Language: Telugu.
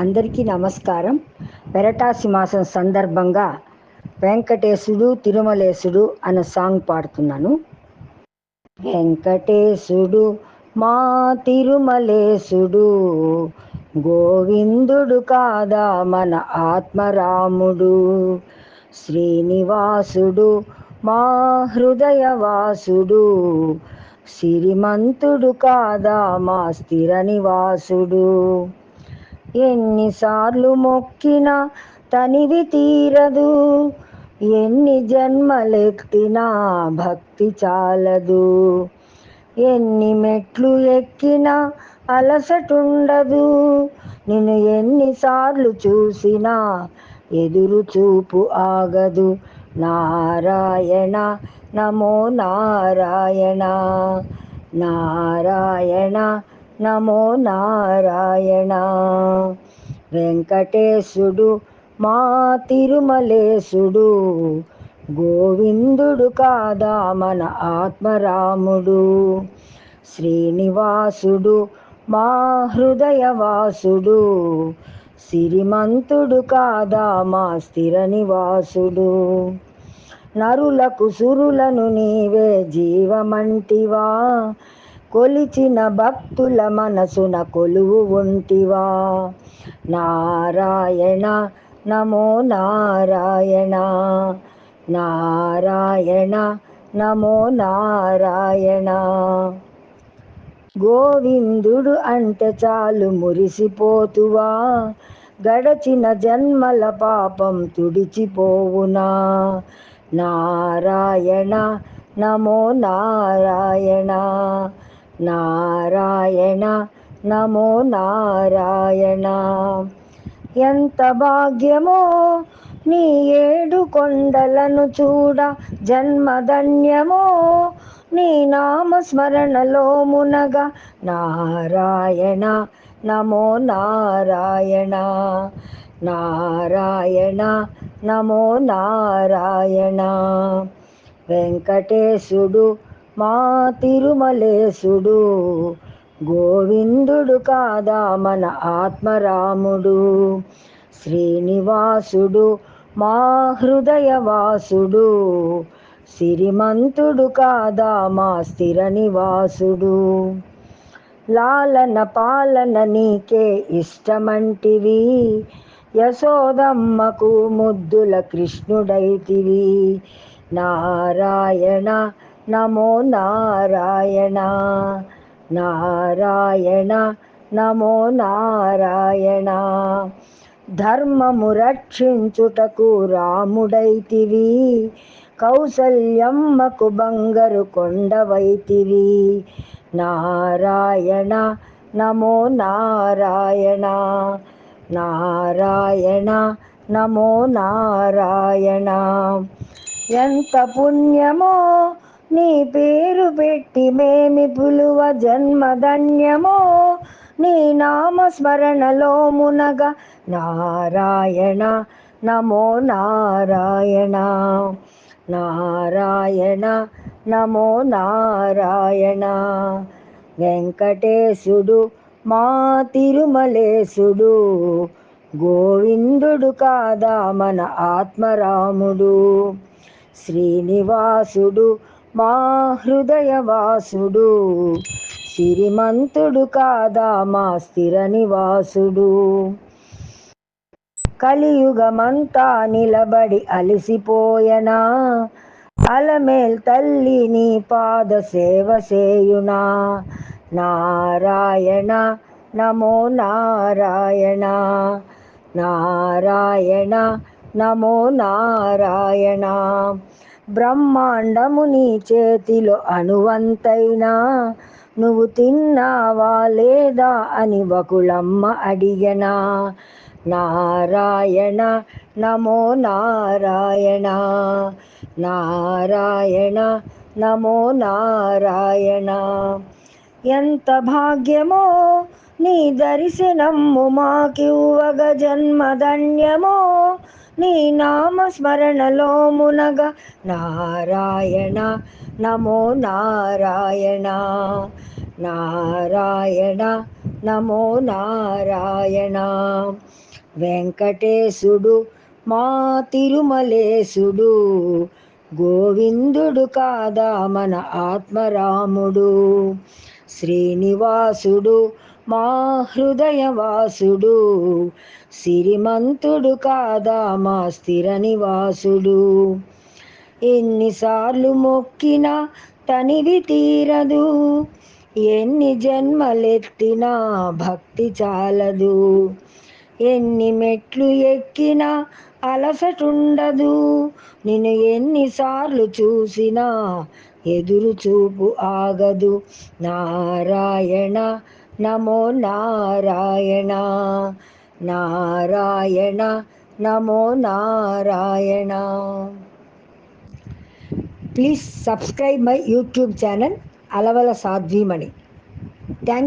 అందరికీ నమస్కారం. పెరటాసి మాసం సందర్భంగా వెంకటేశుడు తిరుమలేశుడు అనే సాంగ్ పాడుతున్నాను. వెంకటేశుడు మా తిరుమలేశుడు, గోవిందుడు కాదా మన ఆత్మరాముడు. శ్రీనివాసుడు మా హృదయవాసుడు, సిరిమంతుడు కాదా మా స్థిర నివాసుడు. ఎన్నిసార్లు మొక్కినా తనివి తీరదు, ఎన్ని జన్మలెత్తినా భక్తి చాలదు. ఎన్ని మెట్లు ఎక్కినా అలసటుండదు, నిన్ను ఎన్నిసార్లు చూసినా ఎదురు చూపు ఆగదు. నారాయణ నమో నారాయణ, నారాయణ నమో నారాయణ. వెంకటేశుడు మా తిరుమలేశుడు, గోవిందుడు కాదా మన ఆత్మరాముడు. శ్రీనివాసుడు మా హృదయవాసుడు, సిరిమంతుడు కాదా మా స్థిర నివాసుడు. నరులకు సురులను నీవే జీవమంటివా, కొలిచిన భక్తుల మనసున కొలువు ఉంటివా. నారాయణ నమో నారాయణ, నారాయణ నమో నారాయణ. గోవిందుడు అంటే చాలు మురిసిపోతువా, గడచిన జన్మల పాపం తుడిచిపోవునా. నారాయణ నమో నారాయణ, నారాయణ నమో నారాయణ. ఎంత భాగ్యమో నీ ఏడు కొండలను చూడ, జన్మధన్యమో నీ నామస్మరణలో మునగ. నారాయణ నమో నారాయణ, నారాయణ నమో నారాయణ. వెంకటేశుడు మా తిరుమలేశుడు, గోవిందుడు కాదా మన ఆత్మరాముడు. శ్రీనివాసుడు మా హృదయవాసుడు, సిరిమంతుడు కాదా మా స్థిర నివాసుడు. లాలన పాలన నీకే ఇష్టమంటివి, యశోదమ్మకు ముద్దుల కృష్ణుడైతివి. నారాయణ నమో నారాయణ, నారాయణ నమో నారాయణ. ధర్మము రక్షించుటకు రాముడైతివి, కౌసల్యమ్మకు బంగారు కొండవైతివి. నారాయణ నమో నారాయణ, నారాయణ నమో నారాయణ. ఎంత పుణ్యమో నీ పేరు పెట్టి మేమి పులువ, జన్మధన్యమో నీ నామస్మరణలో మునగ. నారాయణ నమో నారాయణ, నారాయణ నమో నారాయణ. వెంకటేశుడు మా తిరుమలేశుడు, గోవిందుడు కాదా మన ఆత్మరాముడు. శ్రీనివాసుడు మా హృదయవాసుడు, సిరిమంతుడు కాదా మా స్థిర నివాసుడు. కలియుగమంతా నిలబడి అలసిపోయనా, అలమేల్ తల్లి నీ పాద సేవ సేయునా. నారాయణ నమో నారాయణ, నారాయణ నమో నారాయణ. బ్రహ్మాండము నీ చేతిలో అణువంతైనా, నువ్వు తిన్నావా లేదా అని వకుళమ్మ అడిగనా. నారాయణ నమో నారాయణ, నారాయణ నమో నారాయణ. ఎంత భాగ్యమో నీ దర్శనము మాకివ్వగ, జన్మధన్యమో నీ నామస్మరణలో మునగ. నారాయణ నమో నారాయణ, నారాయణ నమో నారాయణ. వెంకటేశుడు మా తిరుమలేశుడు, గోవిందుడు కాదా మన ఆత్మరాముడు. శ్రీనివాసుడు మా హృదయవాసుడు, సిరిమంతుడు కాదా మా స్థిర నివాసుడు. ఎన్నిసార్లు మొక్కినా తనివి తీరదు, ఎన్ని జన్మలెత్తినా భక్తి చాలదు. ఎన్ని మెట్లు ఎక్కినా అలసటుండదు, నిన్ను ఎన్నిసార్లు చూసినా ఎదురు చూపు ఆగదు. నారాయణ నమో నారాయణ, నారాయణ నమో Narayana. Please subscribe my YouTube channel Alavala Sadhvimani. Thank